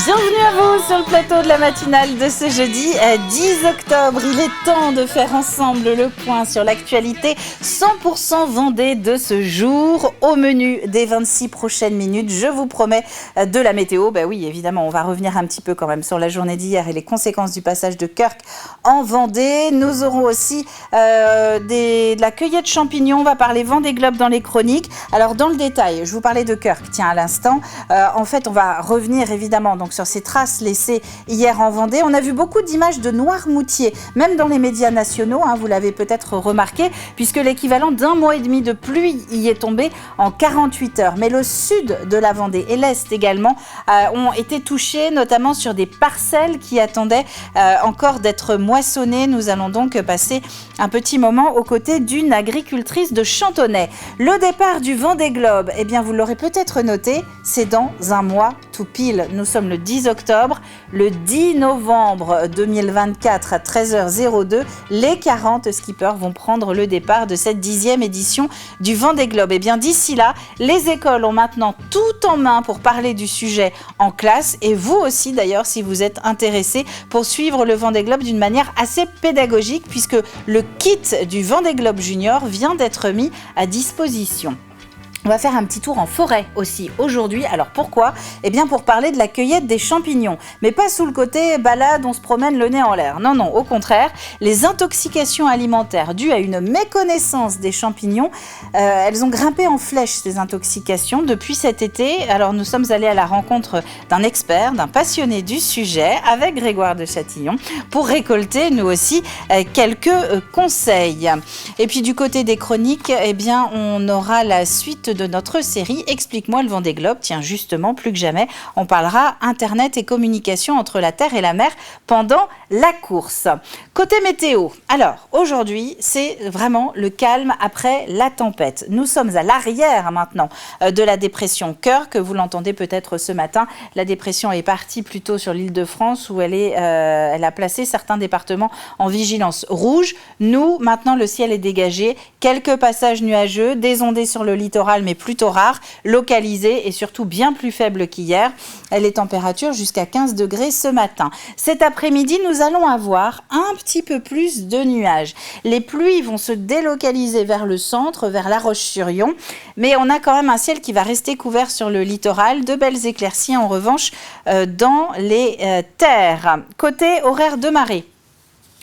Bienvenue à vous sur le plateau de la matinale de ce jeudi 10 octobre. Il est temps de faire ensemble le point sur l'actualité 100% Vendée de ce jour. Au menu des 26 prochaines minutes, je vous promets de la météo. Ben oui, évidemment, on va revenir un petit peu quand même sur la journée d'hier et les conséquences du passage de Kirk en Vendée. Nous aurons aussi de la cueillette champignons. On va parler Vendée Globe dans les chroniques. Alors dans le détail, je vous parlais de Kirk, tiens à l'instant. En fait, on va revenir évidemment donc sur ces traces laissées hier en Vendée. On a vu beaucoup d'images de Noirmoutier, même dans les médias nationaux, vous l'avez peut-être remarqué, puisque l'équivalent d'un mois et demi de pluie y est tombé en 48 heures. Mais le sud de la Vendée et l'est également ont été touchés, notamment sur des parcelles qui attendaient encore d'être moissonnées. Nous allons donc passer un petit moment aux côtés d'une agricultrice de Chantonnay. Le départ du Vendée Globe, eh bien vous l'aurez peut-être noté, c'est dans un mois tout pile. Nous sommes le 10 octobre, le 10 novembre 2024 à 13h02, les 40 skippers vont prendre le départ de cette 10e édition du Vendée Globe. Et bien d'ici là, les écoles ont maintenant tout en main pour parler du sujet en classe et vous aussi d'ailleurs si vous êtes intéressés pour suivre le Vendée Globe d'une manière assez pédagogique puisque le kit du Vendée Globe Junior vient d'être mis à disposition. On va faire un petit tour en forêt aussi aujourd'hui. Alors pourquoi ? Eh bien pour parler de la cueillette des champignons. Mais pas sous le côté balade, on se promène le nez en l'air. Non, non, au contraire, les intoxications alimentaires dues à une méconnaissance des champignons, elles ont grimpé en flèche ces intoxications depuis cet été. Alors nous sommes allés à la rencontre d'un expert, d'un passionné du sujet avec Grégoire de Châtillon pour récolter nous aussi quelques conseils. Et puis du côté des chroniques, eh bien on aura la suite de notre série Explique-moi le Vendée Globe. Tiens, justement, plus que jamais, on parlera Internet et communication entre la Terre et la mer pendant la course. Côté météo, alors, aujourd'hui, c'est vraiment le calme après la tempête. Nous sommes à l'arrière maintenant de la dépression Kirk, vous l'entendez peut-être ce matin. La dépression est partie plutôt sur l'Île-de-France où elle a placé certains départements en vigilance rouge. Nous, maintenant, le ciel est dégagé. Quelques passages nuageux, des ondées sur le littoral, mais plutôt rares, localisées et surtout bien plus faibles qu'hier. Les températures jusqu'à 15 degrés ce matin. Cet après-midi, nous allons avoir un petit peu plus de nuages. Les pluies vont se délocaliser vers le centre, vers La Roche-sur-Yon, mais on a quand même un ciel qui va rester couvert sur le littoral. De belles éclaircies en revanche dans les terres. Côté horaire de marée.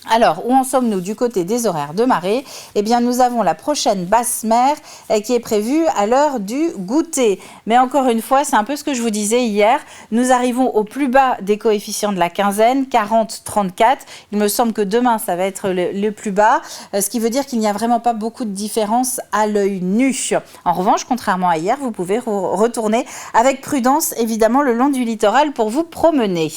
Alors, où en sommes-nous du côté des horaires de marée ? Eh bien, nous avons la prochaine basse mer qui est prévue à l'heure du goûter. Mais encore une fois, c'est un peu ce que je vous disais hier. Nous arrivons au plus bas des coefficients de la quinzaine, 40-34. Il me semble que demain, ça va être le plus bas, ce qui veut dire qu'il n'y a vraiment pas beaucoup de différence à l'œil nu. En revanche, contrairement à hier, vous pouvez retourner avec prudence, évidemment, le long du littoral pour vous promener.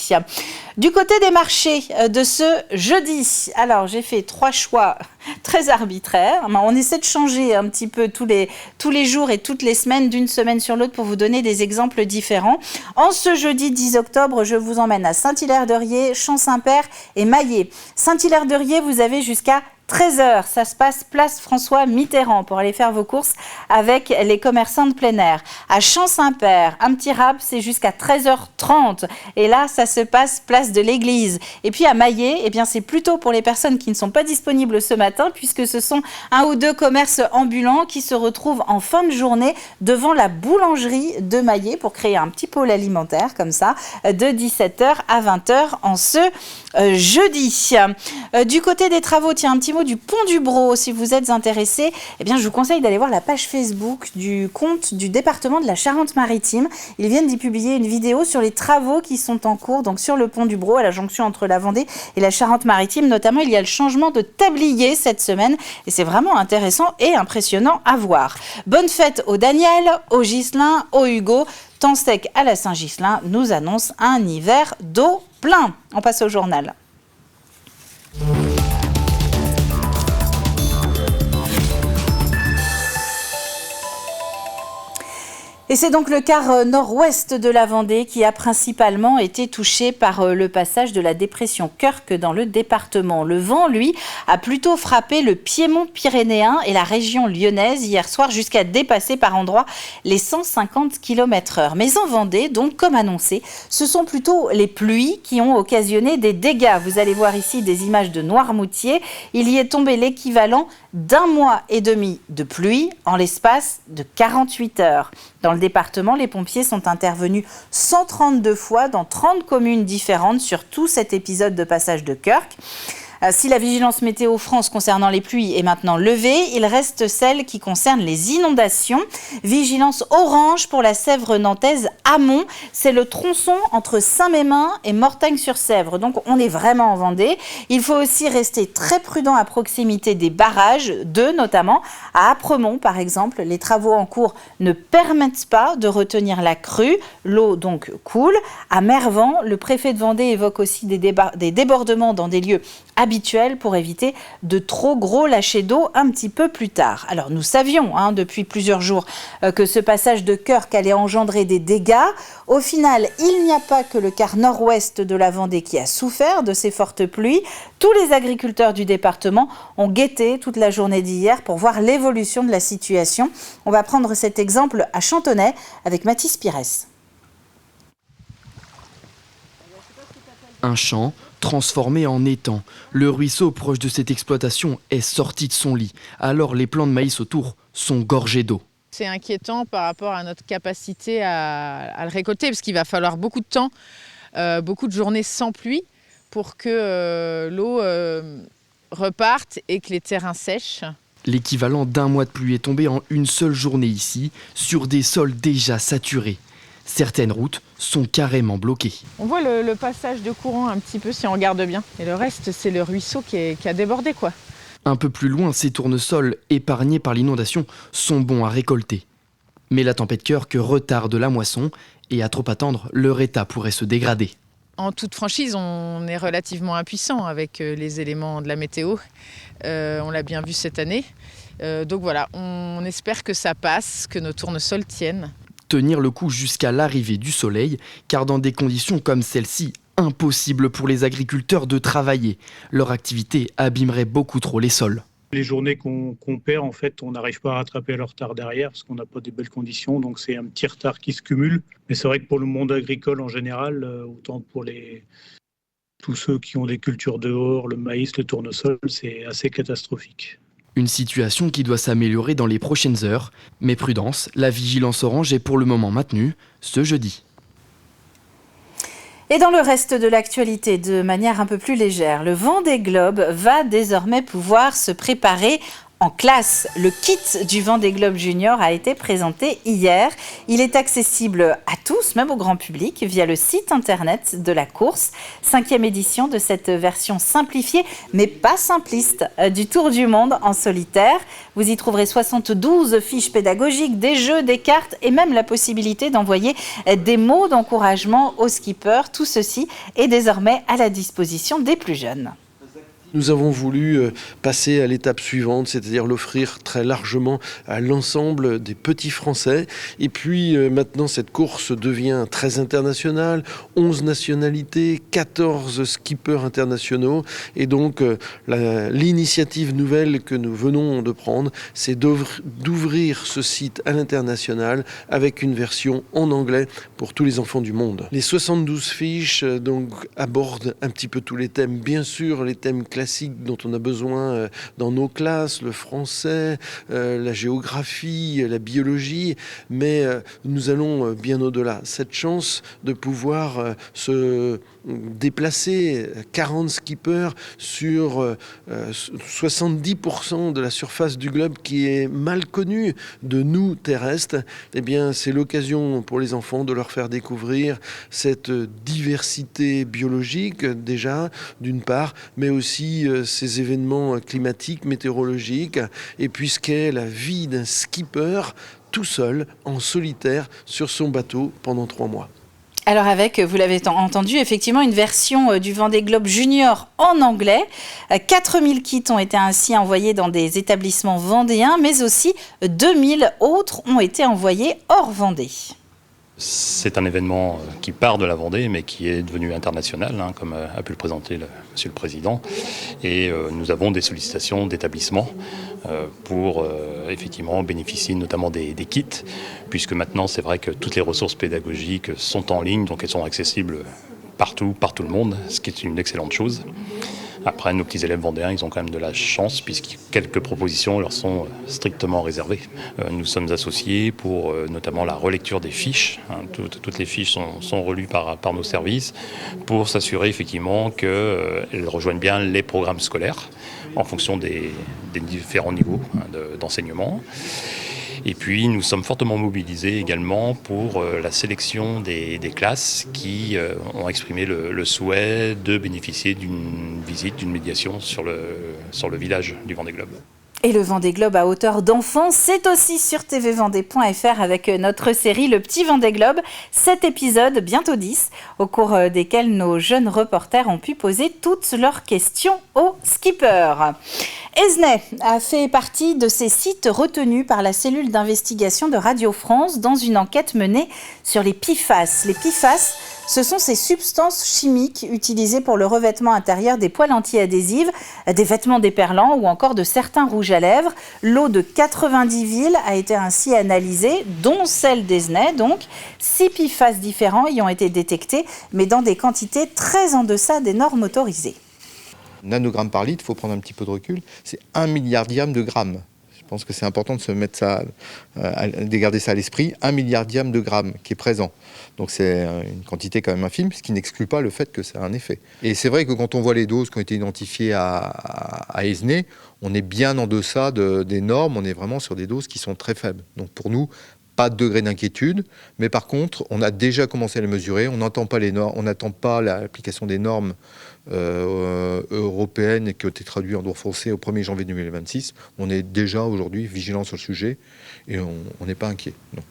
Du côté des marchés de ce jeudi, alors j'ai fait 3 choix très arbitraires. On essaie de changer un petit peu tous les jours et toutes les semaines, d'une semaine sur l'autre, pour vous donner des exemples différents. En ce jeudi 10 octobre, je vous emmène à Saint-Hilaire-de-Riez, Champ-Saint-Père et Maillé. Saint-Hilaire-de-Riez, vous avez jusqu'à 13h, ça se passe place François Mitterrand pour aller faire vos courses avec les commerçants de plein air. À Champ-Saint-Père, un petit rap, c'est jusqu'à 13h30 et là, ça se passe place de l'église. Et puis à Maillé, eh bien, c'est plutôt pour les personnes qui ne sont pas disponibles ce matin puisque ce sont 1 ou 2 commerces ambulants qui se retrouvent en fin de journée devant la boulangerie de Maillé pour créer un petit pôle alimentaire comme ça de 17h à 20h en ce jeudi. Du côté des travaux, tiens, un petit mot du pont du Brau. Si vous êtes intéressé, eh bien, je vous conseille d'aller voir la page Facebook du compte du département de la Charente-Maritime. Ils viennent d'y publier une vidéo sur les travaux qui sont en cours, donc sur le pont du Brau, à la jonction entre la Vendée et la Charente-Maritime. Notamment, il y a le changement de tablier cette semaine et c'est vraiment intéressant et impressionnant à voir. Bonne fête au Daniel, au Ghislain, au Hugo. Temps sec à la Saint-Ghislain nous annonce un hiver d'eau plein. On passe au journal. Et c'est donc le quart nord-ouest de la Vendée qui a principalement été touché par le passage de la dépression Kirk dans le département. Le vent, lui, a plutôt frappé le Piémont pyrénéen et la région lyonnaise hier soir jusqu'à dépasser par endroits les 150 km/h. Mais en Vendée, donc comme annoncé, ce sont plutôt les pluies qui ont occasionné des dégâts. Vous allez voir ici des images de Noirmoutier. Il y est tombé l'équivalent d'1 mois et demi de pluie en l'espace de 48 heures. Dans le département, les pompiers sont intervenus 132 fois dans 30 communes différentes sur tout cet épisode de passage de Kirk. Si la vigilance météo France concernant les pluies est maintenant levée, il reste celle qui concerne les inondations. Vigilance orange pour la Sèvre nantaise amont. C'est le tronçon entre Saint-Mémin et Mortagne-sur-Sèvre. Donc on est vraiment en Vendée. Il faut aussi rester très prudent à proximité des barrages, deux notamment. À Apremont par exemple, les travaux en cours ne permettent pas de retenir la crue. L'eau donc coule. À Mervan, le préfet de Vendée évoque aussi des débordements dans des lieux habituel pour éviter de trop gros lâchers d'eau un petit peu plus tard. Alors nous savions depuis plusieurs jours que ce passage de Kirk allait engendrer des dégâts. Au final, il n'y a pas que le quart nord-ouest de la Vendée qui a souffert de ces fortes pluies. Tous les agriculteurs du département ont guetté toute la journée d'hier pour voir l'évolution de la situation. On va prendre cet exemple à Chantonnay avec Mathis Pires. Un champ transformé en étang. Le ruisseau proche de cette exploitation est sorti de son lit. Alors les plants de maïs autour sont gorgés d'eau. C'est inquiétant par rapport à notre capacité à le récolter, parce qu'il va falloir beaucoup de temps, beaucoup de journées sans pluie pour que l'eau reparte et que les terrains sèchent. L'équivalent d'1 mois de pluie est tombé en une seule journée ici, sur des sols déjà saturés. Certaines routes sont carrément bloquées. On voit le passage de courant un petit peu si on regarde bien. Et le reste, c'est le ruisseau qui a débordé, quoi. Un peu plus loin, ces tournesols, épargnés par l'inondation, sont bons à récolter. Mais la tempête Kirk retarde la moisson et à trop attendre, leur état pourrait se dégrader. En toute franchise, on est relativement impuissant avec les éléments de la météo. On l'a bien vu cette année. Donc voilà, on espère que ça passe, que nos tournesols tiennent. Tenir le coup jusqu'à l'arrivée du soleil, car dans des conditions comme celle-ci, impossible pour les agriculteurs de travailler. Leur activité abîmerait beaucoup trop les sols. Les journées qu'on perd, en fait, on n'arrive pas à rattraper le retard derrière parce qu'on n'a pas des belles conditions, donc c'est un petit retard qui se cumule. Mais c'est vrai que pour le monde agricole en général, autant pour tous ceux qui ont des cultures dehors, le maïs, le tournesol, c'est assez catastrophique. Une situation qui doit s'améliorer dans les prochaines heures. Mais prudence, la vigilance orange est pour le moment maintenue ce jeudi. Et dans le reste de l'actualité, de manière un peu plus légère, le Vendée Globe va désormais pouvoir se préparer en classe. Le kit du Vendée Globe Junior a été présenté hier. Il est accessible à tous, même au grand public, via le site internet de la course. 5e édition de cette version simplifiée, mais pas simpliste, du Tour du Monde en solitaire. Vous y trouverez 72 fiches pédagogiques, des jeux, des cartes et même la possibilité d'envoyer des mots d'encouragement aux skippers. Tout ceci est désormais à la disposition des plus jeunes. Nous avons voulu passer à l'étape suivante, c'est-à-dire l'offrir très largement à l'ensemble des petits Français. Et puis maintenant, cette course devient très internationale, 11 nationalités, 14 skippers internationaux. Et donc, l'initiative nouvelle que nous venons de prendre, c'est d'ouvrir ce site à l'international avec une version en anglais pour tous les enfants du monde. Les 72 fiches donc, abordent un petit peu tous les thèmes, bien sûr les thèmes classiques dont on a besoin dans nos classes, le français, la géographie, la biologie, mais nous allons bien au-delà. Cette chance de pouvoir se déplacer 40 skippers sur 70% de la surface du globe qui est mal connue de nous terrestres, eh bien c'est l'occasion pour les enfants de leur faire découvrir cette diversité biologique déjà d'une part, mais aussi ces événements climatiques, météorologiques, et puis ce qu'est la vie d'un skipper tout seul, en solitaire, sur son bateau pendant 3 mois. Alors avec, vous l'avez entendu, effectivement une version du Vendée Globe Junior en anglais. 4000 kits ont été ainsi envoyés dans des établissements vendéens, mais aussi 2000 autres ont été envoyés hors Vendée. C'est un événement qui part de la Vendée, mais qui est devenu international, comme a pu le présenter Monsieur le Président. Et nous avons des sollicitations d'établissements pour effectivement bénéficier notamment des kits, puisque maintenant c'est vrai que toutes les ressources pédagogiques sont en ligne, donc elles sont accessibles partout, par tout le monde, ce qui est une excellente chose. Après, nos petits élèves vendéens, ils ont quand même de la chance, puisque quelques propositions leur sont strictement réservées. Nous sommes associés pour notamment la relecture des fiches. Toutes les fiches sont relues par nos services pour s'assurer effectivement qu'elles rejoignent bien les programmes scolaires en fonction des différents niveaux d'enseignement. Et puis nous sommes fortement mobilisés également pour la sélection des classes qui ont exprimé le souhait de bénéficier d'une visite, d'une médiation sur le village du Vendée Globe. Et le Vendée Globe à hauteur d'enfant, c'est aussi sur tvvendée.fr avec notre série Le Petit Vendée Globe. 7 épisodes, bientôt 10, au cours desquels nos jeunes reporters ont pu poser toutes leurs questions aux skippers. Esnay a fait partie de ces sites retenus par la cellule d'investigation de Radio France dans une enquête menée sur les PFAS. Les PFAS, ce sont ces substances chimiques utilisées pour le revêtement intérieur des poêles anti-adhésives, des vêtements déperlants ou encore de certains rouges à lèvres. L'eau de 90 villes a été ainsi analysée, dont celle d'Esnay. Donc, 6 PFAS différents y ont été détectés, mais dans des quantités très en deçà des normes autorisées. Nanogrammes par litre, il faut prendre un petit peu de recul, c'est 1 milliardième de grammes. Je pense que c'est important de se mettre ça, de garder ça à l'esprit, 1 milliardième de grammes qui est présent. Donc c'est une quantité quand même infime, ce qui n'exclut pas le fait que ça a un effet. Et c'est vrai que quand on voit les doses qui ont été identifiées à Esnay, on est bien en deçà des normes, on est vraiment sur des doses qui sont très faibles. Donc pour nous, pas de degré d'inquiétude, mais par contre, on a déjà commencé à les mesurer, on n'attend pas l'application des normes européennes qui ont été traduites en droit français au 1er janvier 2026. On est déjà aujourd'hui vigilant sur le sujet et on n'est pas inquiet. Non.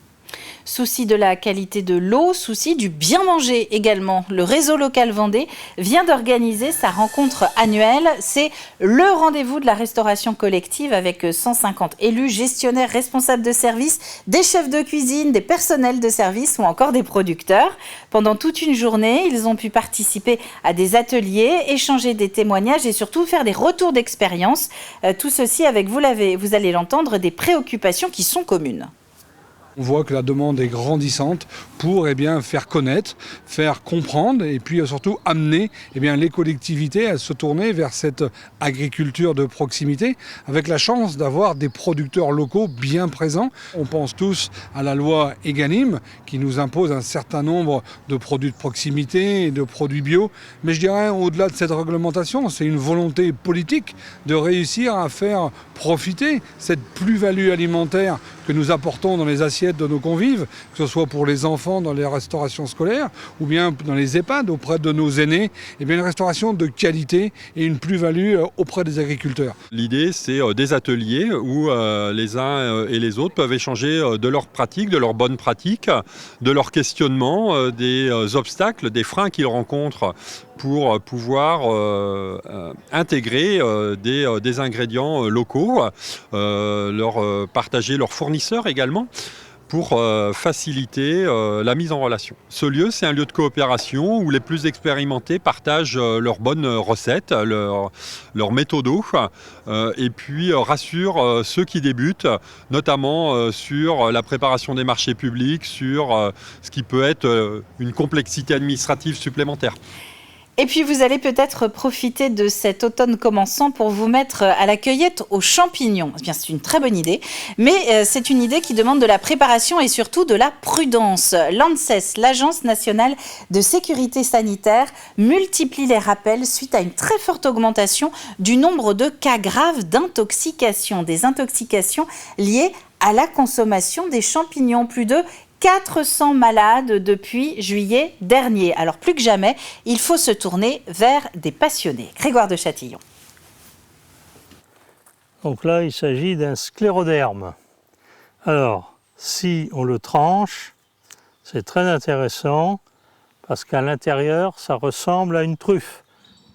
Souci de la qualité de l'eau, souci du bien manger également. Le réseau local Vendée vient d'organiser sa rencontre annuelle. C'est le rendez-vous de la restauration collective avec 150 élus, gestionnaires, responsables de service, des chefs de cuisine, des personnels de service ou encore des producteurs. Pendant toute une journée, ils ont pu participer à des ateliers, échanger des témoignages et surtout faire des retours d'expérience. Tout ceci avec, vous allez l'entendre, des préoccupations qui sont communes. On voit que la demande est grandissante pour faire connaître, faire comprendre et puis surtout amener les collectivités à se tourner vers cette agriculture de proximité avec la chance d'avoir des producteurs locaux bien présents. On pense tous à la loi Egalim qui nous impose un certain nombre de produits de proximité et de produits bio. Mais je dirais au-delà de cette réglementation, c'est une volonté politique de réussir à faire profiter cette plus-value alimentaire que nous apportons dans les assiettes de nos convives, que ce soit pour les enfants dans les restaurations scolaires ou bien dans les EHPAD auprès de nos aînés, une restauration de qualité et une plus-value auprès des agriculteurs. L'idée, c'est des ateliers où les uns et les autres peuvent échanger de leurs pratiques, de leurs bonnes pratiques, de leurs questionnements, des obstacles, des freins qu'ils rencontrent pour pouvoir intégrer des ingrédients locaux, leur partager leurs fournisseurs également, pour faciliter la mise en relation. Ce lieu, c'est un lieu de coopération où les plus expérimentés partagent leurs bonnes recettes, leurs méthodos, et puis rassurent ceux qui débutent, notamment sur la préparation des marchés publics, sur ce qui peut être une complexité administrative supplémentaire. Et puis vous allez peut-être profiter de cet automne commençant pour vous mettre à la cueillette aux champignons. Eh bien, c'est une très bonne idée, mais c'est une idée qui demande de la préparation et surtout de la prudence. L'ANSES, l'Agence nationale de sécurité sanitaire, multiplie les rappels suite à une très forte augmentation du nombre de cas graves d'intoxication, des intoxications liées à la consommation des champignons. Plus de 400 malades depuis juillet dernier. Alors plus que jamais, il faut se tourner vers des passionnés. Grégoire de Châtillon. Donc là, il s'agit d'un scléroderme. Alors, si on le tranche, c'est très intéressant. parce qu'à l'intérieur, ça ressemble à une truffe.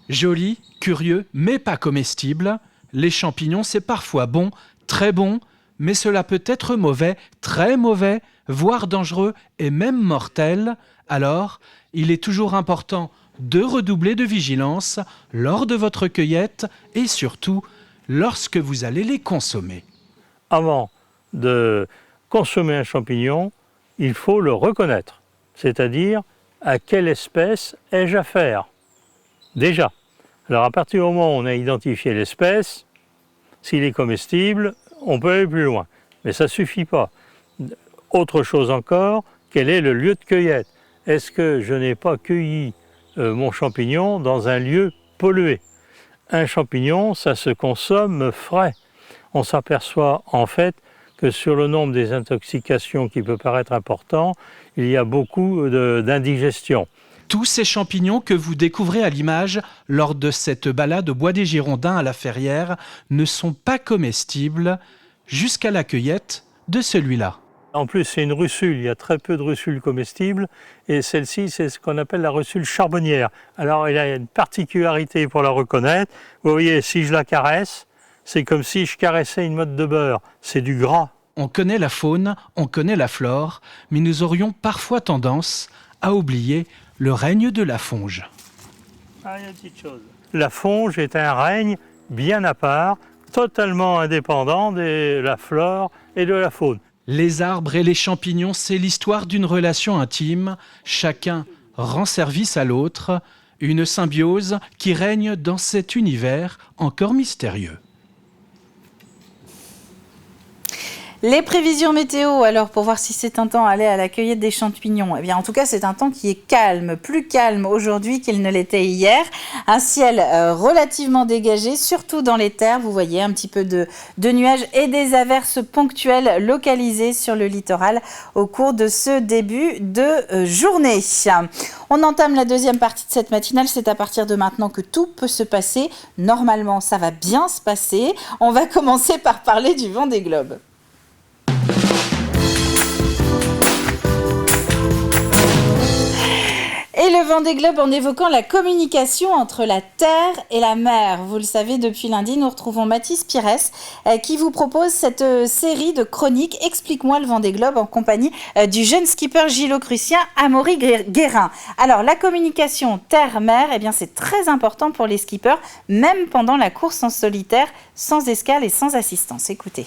Joli, curieux, mais pas comestible, les champignons c'est parfois bon, très bon, mais cela peut être mauvais, très mauvais, voire dangereux et même mortel. Alors, il est toujours important de redoubler de vigilance lors de votre cueillette et surtout lorsque vous allez les consommer. Avant de consommer un champignon, il faut le reconnaître, c'est-à-dire à quelle espèce ai-je affaire. Déjà. Alors à partir du moment où on a identifié l'espèce, s'il est comestible, on peut aller plus loin. Mais ça ne suffit pas. Autre chose encore, quel est le lieu de cueillette? Est-ce que je n'ai pas cueilli mon champignon dans un lieu pollué? Un champignon, ça se consomme frais. On s'aperçoit en fait que sur le nombre des intoxications qui peut paraître important, il y a beaucoup d'indigestion. Tous ces champignons que vous découvrez à l'image lors de cette balade au bois des Girondins à la Ferrière ne sont pas comestibles jusqu'à la cueillette de celui-là. En plus, c'est une russule, il y a très peu de russules comestibles et celle-ci, c'est ce qu'on appelle la russule charbonnière. Alors, elle a une particularité pour la reconnaître. Vous voyez, si je la caresse, c'est comme si je caressais une motte de beurre, c'est du gras. On connaît la faune, on connaît la flore, mais nous aurions parfois tendance à oublier le règne de la fonge. Ah, il y a une petite chose. La fonge est un règne bien à part, totalement indépendant de la flore et de la faune. Les arbres et les champignons, c'est l'histoire d'une relation intime. Chacun rend service à l'autre, une symbiose qui règne dans cet univers encore mystérieux. Les prévisions météo, alors pour voir si c'est un temps à aller à la cueillette des champignons. Eh bien, en tout cas, c'est un temps qui est calme, plus calme aujourd'hui qu'il ne l'était hier. Un ciel relativement dégagé, surtout dans les terres. Vous voyez un petit peu de nuages et des averses ponctuelles localisées sur le littoral au cours de ce début de journée. On entame la deuxième partie de cette matinale. C'est à partir de maintenant que tout peut se passer. Normalement, ça va bien se passer. On va commencer par parler du Vendée Globe. Et le Vendée Globe en évoquant la communication entre la terre et la mer. Vous le savez, depuis lundi, nous retrouvons Mathis Pires qui vous propose cette série de chroniques « Explique-moi le Vendée Globe » en compagnie du jeune skipper gilocrucien Amaury Guérin. Alors, la communication terre-mer, eh bien, c'est très important pour les skippers, même pendant la course en solitaire, sans escale et sans assistance. Écoutez.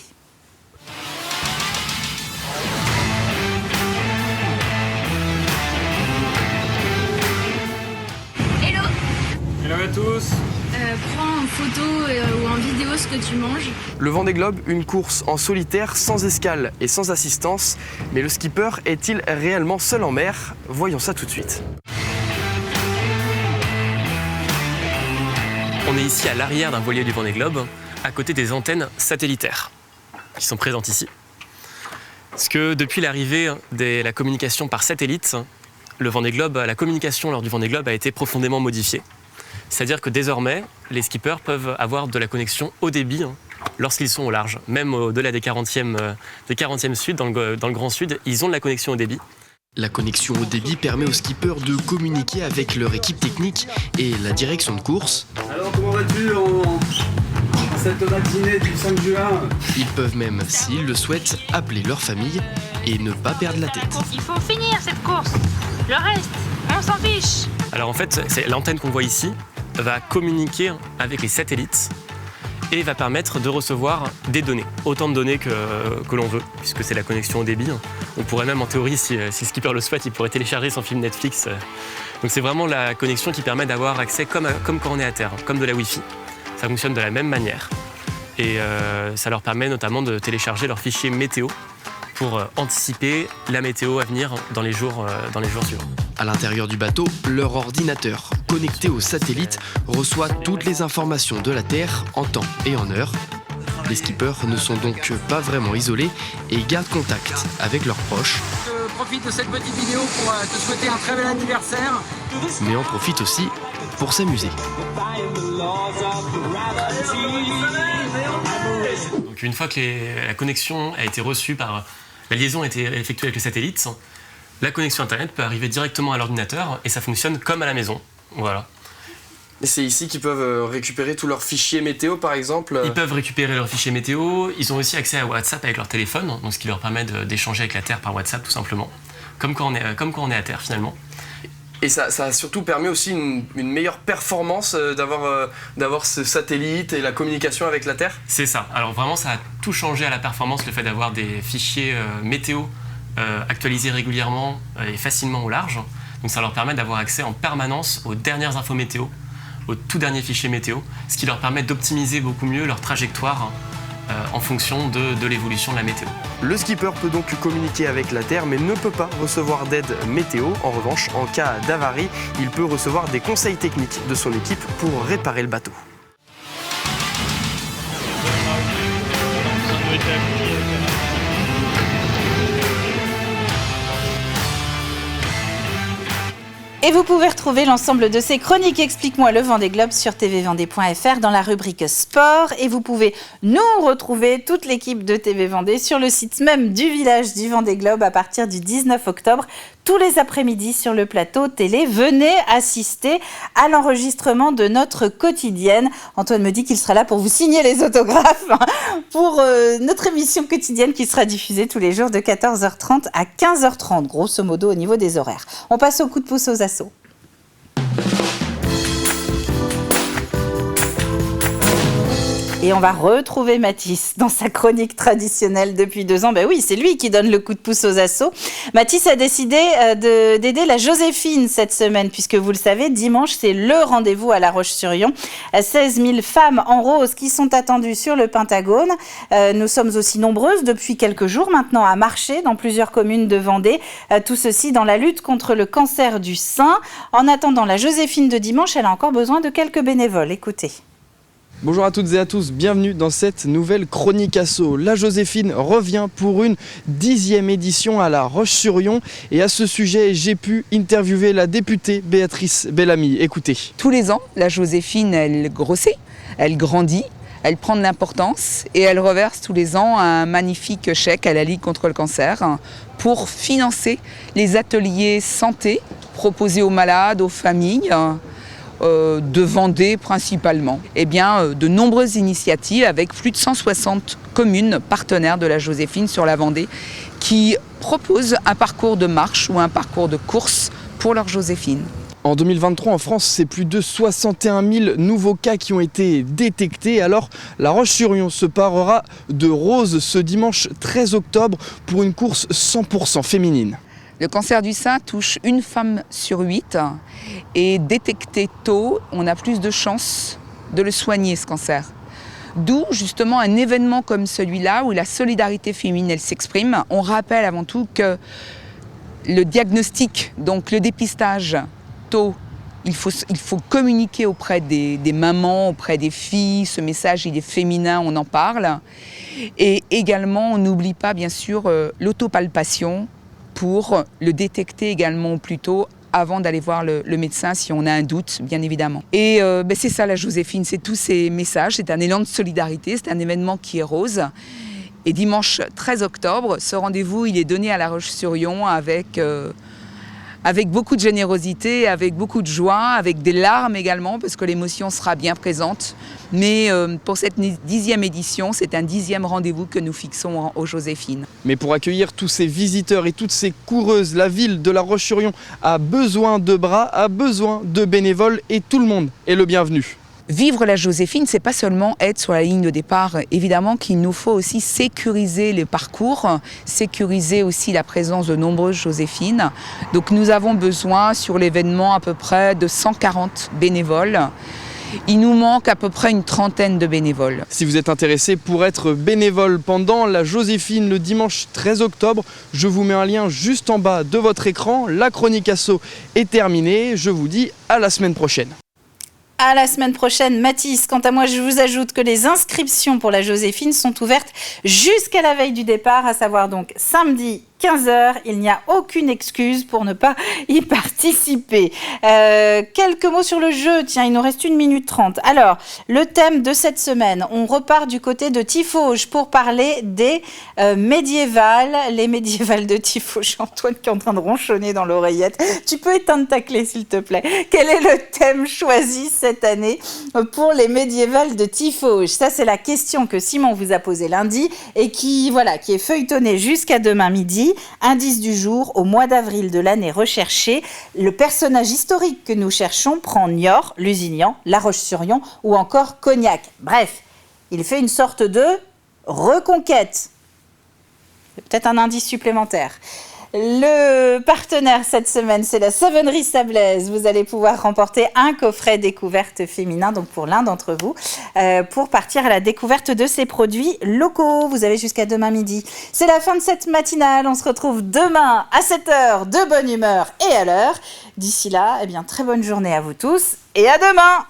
Hello à tous. Prends en photo ou en vidéo ce que tu manges. Le Vendée Globe, une course en solitaire, sans escale et sans assistance. Mais le skipper est-il réellement seul en mer? Voyons ça tout de suite. On est ici à l'arrière d'un voilier du Vendée Globe, à côté des antennes satellitaires qui sont présentes ici. Parce que depuis l'arrivée de la communication par satellite, le Vendée Globe, la communication lors du Vendée Globe a été profondément modifiée. C'est-à-dire que désormais, les skippers peuvent avoir de la connexion haut débit lorsqu'ils sont au large. Même au-delà des 40e sud, dans le Grand Sud, ils ont de la connexion haut débit. La connexion haut débit permet aux skippers de communiquer avec leur équipe technique et la direction de course. Alors comment vas-tu en cette matinée du 5 juin? Ils peuvent même, s'ils le souhaitent, appeler leur famille et ne pas perdre la tête. Il faut finir cette course. Le reste, on s'en fiche. Alors en fait, c'est l'antenne qu'on voit ici va communiquer avec les satellites et va permettre de recevoir des données, autant de données que l'on veut, puisque c'est la connexion au débit. On pourrait même, en théorie, si le skipper le souhaite, il pourrait télécharger son film Netflix. Donc c'est vraiment la connexion qui permet d'avoir accès comme quand on est à terre, comme de la Wi-Fi. Ça fonctionne de la même manière. Et ça leur permet notamment de télécharger leur fichier météo pour anticiper la météo à venir dans les jours suivants. À l'intérieur du bateau, leur ordinateur, connecté au satellite, reçoit toutes les informations de la Terre en temps et en heure. Les skippers ne sont donc pas vraiment isolés et gardent contact avec leurs proches. Je profite de cette petite vidéo pour te souhaiter un très bel anniversaire. Mais en profitent aussi pour s'amuser. Donc une fois que la connexion a été reçue la liaison a été effectuée avec le satellite, La connexion Internet peut arriver directement à l'ordinateur et ça fonctionne comme à la maison. Voilà. Et c'est ici qu'ils peuvent récupérer tous leurs fichiers météo, par exemple. Ils peuvent récupérer leurs fichiers météo. Ils ont aussi accès à WhatsApp avec leur téléphone, donc ce qui leur permet d'échanger avec la Terre par WhatsApp, tout simplement. Comme quand on est à Terre, finalement. Et ça a surtout permis aussi une meilleure performance d'avoir ce satellite et la communication avec la Terre. C'est ça. Alors vraiment, ça a tout changé à la performance, le fait d'avoir des fichiers météo actualisés régulièrement et facilement au large. Donc ça leur permet d'avoir accès en permanence aux dernières infos météo, aux tout derniers fichiers météo, ce qui leur permet d'optimiser beaucoup mieux leur trajectoire en fonction de l'évolution de la météo. Le skipper peut donc communiquer avec la Terre mais ne peut pas recevoir d'aide météo. En revanche, en cas d'avarie, il peut recevoir des conseils techniques de son équipe pour réparer le bateau. Et vous pouvez retrouver l'ensemble de ces chroniques Explique-moi le Vendée Globe sur tvvendée.fr dans la rubrique Sport. Et vous pouvez nous retrouver, toute l'équipe de TV Vendée, sur le site même du village du Vendée Globe à partir du 19 octobre. Tous les après-midi sur le plateau télé, venez assister à l'enregistrement de notre quotidienne. Antoine me dit qu'il sera là pour vous signer les autographes pour notre émission quotidienne qui sera diffusée tous les jours de 14h30 à 15h30, grosso modo au niveau des horaires. On passe au coup de pouce aux assos. Et on va retrouver Mathis dans sa chronique traditionnelle depuis 2 ans. Ben oui, c'est lui qui donne le coup de pouce aux assos. Mathis a décidé d'aider la Joséphine cette semaine, puisque vous le savez, dimanche, c'est le rendez-vous à La Roche-sur-Yon. 16 000 femmes en rose qui sont attendues sur le Pentagone. Nous sommes aussi nombreuses depuis quelques jours maintenant à marcher dans plusieurs communes de Vendée. Tout ceci dans la lutte contre le cancer du sein. En attendant la Joséphine de dimanche, elle a encore besoin de quelques bénévoles. Écoutez. Bonjour à toutes et à tous, bienvenue dans cette nouvelle chronique asso. La Joséphine revient pour une 10e édition à La Roche-sur-Yon et à ce sujet, j'ai pu interviewer la députée Béatrice Bellamy. Écoutez. Tous les ans, la Joséphine, elle grossit, elle grandit, elle prend de l'importance et elle reverse tous les ans un magnifique chèque à la Ligue contre le cancer pour financer les ateliers santé proposés aux malades, aux familles, de Vendée principalement. Eh bien, de nombreuses initiatives avec plus de 160 communes partenaires de la Joséphine sur la Vendée qui proposent un parcours de marche ou un parcours de course pour leur Joséphine. En 2023, en France, c'est plus de 61 000 nouveaux cas qui ont été détectés. Alors, La Roche-sur-Yon se parera de rose ce dimanche 13 octobre pour une course 100% féminine. Le cancer du sein touche une femme sur 8 et détecté tôt, on a plus de chances de le soigner, ce cancer. D'où justement un événement comme celui-là où la solidarité féminine elle s'exprime. On rappelle avant tout que le diagnostic, donc le dépistage tôt, il faut communiquer auprès des mamans, auprès des filles. Ce message, il est féminin, on en parle. Et également, on n'oublie pas bien sûr l'autopalpation, pour le détecter également au plus tôt avant d'aller voir le médecin si on a un doute, bien évidemment. Et c'est ça la Joséphine, c'est tous ces messages, c'est un élan de solidarité, c'est un événement qui est rose. Et dimanche 13 octobre, ce rendez-vous, il est donné à La Roche-sur-Yon avec beaucoup de générosité, avec beaucoup de joie, avec des larmes également, parce que l'émotion sera bien présente. Mais pour cette 10e édition, c'est un 10e rendez-vous que nous fixons aux Joséphines. Mais pour accueillir tous ces visiteurs et toutes ces coureuses, la ville de La Roche-sur-Yon a besoin de bras, a besoin de bénévoles et tout le monde est le bienvenu. Vivre la Joséphine, c'est pas seulement être sur la ligne de départ. Évidemment qu'il nous faut aussi sécuriser les parcours, sécuriser aussi la présence de nombreuses Joséphines. Donc nous avons besoin sur l'événement à peu près de 140 bénévoles. Il nous manque à peu près une trentaine de bénévoles. Si vous êtes intéressé pour être bénévole pendant la Joséphine le dimanche 13 octobre, je vous mets un lien juste en bas de votre écran. La chronique asso est terminée. Je vous dis à la semaine prochaine. À la semaine prochaine, Mathis. Quant à moi, je vous ajoute que les inscriptions pour la Joséphine sont ouvertes jusqu'à la veille du départ, à savoir donc samedi 15h. Il n'y a aucune excuse pour ne pas y participer. Quelques mots sur le jeu. Tiens, il nous reste 1 minute 30. Alors, le thème de cette semaine, on repart du côté de Tifauge pour parler des médiévales. Les médiévales de Tifauge. Antoine qui est en train de ronchonner dans l'oreillette. Tu peux éteindre ta clé, s'il te plaît. Quel est le thème choisi cette année pour les médiévales de Tifauge? Ça, c'est la question que Simon vous a posée lundi et qui est feuilletonnée jusqu'à demain midi. Indice du jour, au mois d'avril de l'année recherchée, le personnage historique que nous cherchons prend Niort, Lusignan, La Roche-sur-Yon ou encore Cognac. Bref, il fait une sorte de reconquête. C'est peut-être un indice supplémentaire. Le partenaire cette semaine, c'est la Savonnerie Sablaise. Vous allez pouvoir remporter un coffret découverte féminin, donc pour l'un d'entre vous, pour partir à la découverte de ces produits locaux. Vous avez jusqu'à demain midi. C'est la fin de cette matinale. On se retrouve demain à 7h de bonne humeur et à l'heure. D'ici là, très bonne journée à vous tous et à demain.